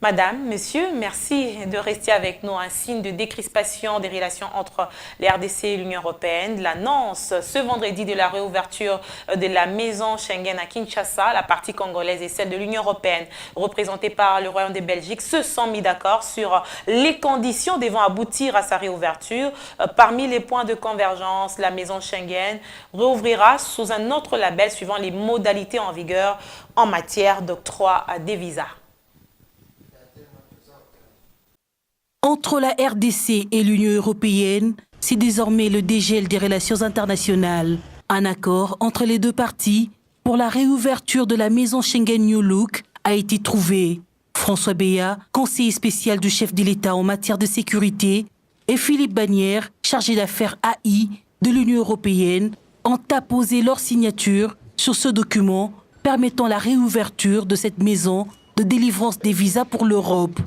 Madame, monsieur, merci de rester avec nous. Un signe de décrispation des relations entre les RDC et l'Union européenne. L'annonce ce vendredi de la réouverture de la maison Schengen à Kinshasa, la partie congolaise et celle de l'Union européenne, représentée par le Royaume de Belgique, se sont mis d'accord sur les conditions devant aboutir à sa réouverture. Parmi les points de convergence, la maison Schengen réouvrira sous un autre label suivant les modalités en vigueur en matière d'octroi des visas. Entre la RDC et l'Union européenne, c'est désormais le dégel des relations internationales. Un accord entre les deux parties pour la réouverture de la maison Schengen New Look a été trouvé. François Béat, conseiller spécial du chef de l'État en matière de sécurité, et Philippe Bagnière, chargé d'affaires AI de l'Union européenne, ont apposé leur signature sur ce document permettant la réouverture de cette maison de délivrance des visas pour l'Europe.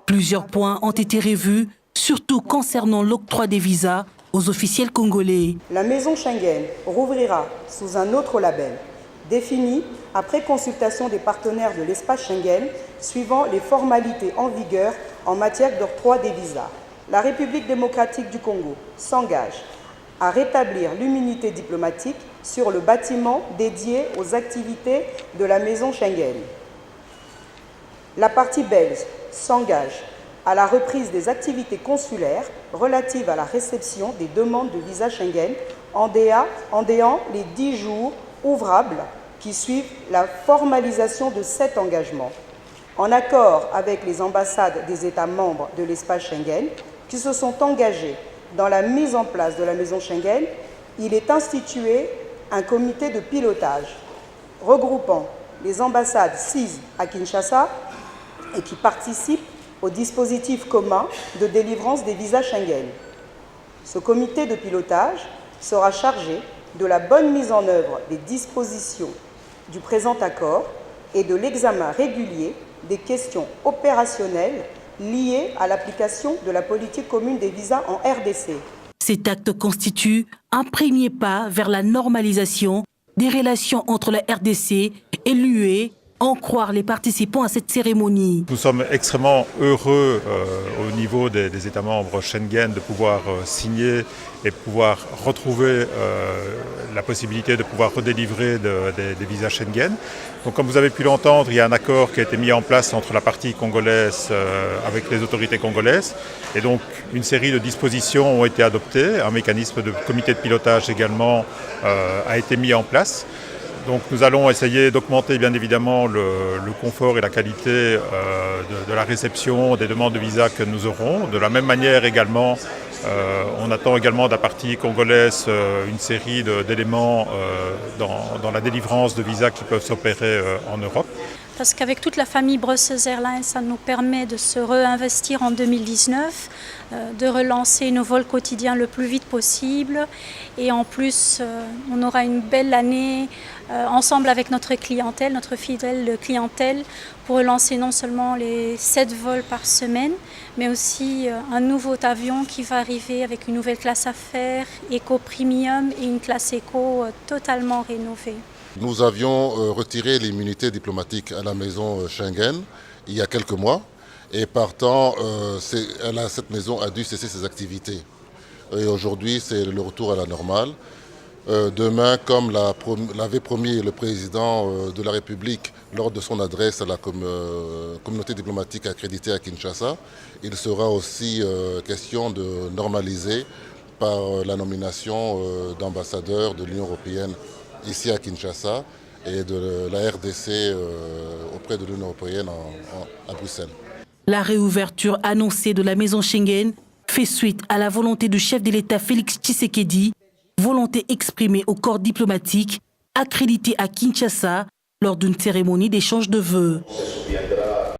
Plusieurs points ont été revus, surtout concernant l'octroi des visas aux officiels congolais. La maison Schengen rouvrira sous un autre label, défini après consultation des partenaires de l'espace Schengen, suivant les formalités en vigueur en matière d'octroi des visas. La République démocratique du Congo s'engage à rétablir l'immunité diplomatique sur le bâtiment dédié aux activités de la maison Schengen. La partie belge s'engage à la reprise des activités consulaires relatives à la réception des demandes de visa Schengen en déant les 10 jours ouvrables qui suivent la formalisation de cet engagement. En accord avec les ambassades des États membres de l'espace Schengen qui se sont engagés dans la mise en place de la maison Schengen, il est institué un comité de pilotage regroupant les ambassades CIS à Kinshasa et qui participe au dispositif commun de délivrance des visas Schengen. Ce comité de pilotage sera chargé de la bonne mise en œuvre des dispositions du présent accord et de l'examen régulier des questions opérationnelles liées à l'application de la politique commune des visas en RDC. Cet acte constitue un premier pas vers la normalisation des relations entre la RDC et l'UE, en croire les participants à cette cérémonie. Nous sommes extrêmement heureux au niveau des États membres Schengen de pouvoir signer et pouvoir retrouver la possibilité de pouvoir redélivrer des visas Schengen. Donc, comme vous avez pu l'entendre, il y a un accord qui a été mis en place entre la partie congolaise avec les autorités congolaises. Et donc, une série de dispositions ont été adoptées. Un mécanisme de comité de pilotage également a été mis en place. Donc nous allons essayer d'augmenter bien évidemment le confort et la qualité de la réception des demandes de visa que nous aurons. De la même manière également, on attend également de la partie congolaise une série d'éléments dans la délivrance de visas qui peuvent s'opérer en Europe. Parce qu'avec toute la famille Brussels Airlines, ça nous permet de se réinvestir en 2019, de relancer nos vols quotidiens le plus vite possible. Et en plus, on aura une belle année ensemble avec notre clientèle, notre fidèle clientèle, pour relancer non seulement les 7 vols par semaine, mais aussi un nouveau avion qui va arriver avec une nouvelle classe affaires, Eco Premium et une classe Eco totalement rénovée. Nous avions retiré l'immunité diplomatique à la maison Schengen il y a quelques mois et partant, cette maison a dû cesser ses activités. Et aujourd'hui, c'est le retour à la normale. Demain, comme l'avait promis le président de la République lors de son adresse à la communauté diplomatique accréditée à Kinshasa, il sera aussi question de normaliser par la nomination d'ambassadeurs de l'Union européenne ici à Kinshasa et de la RDC auprès de l'Union européenne à Bruxelles. La réouverture annoncée de la maison Schengen fait suite à la volonté du chef de l'État Félix Tshisekedi, volonté exprimée au corps diplomatique accrédité à Kinshasa lors d'une cérémonie d'échange de vœux.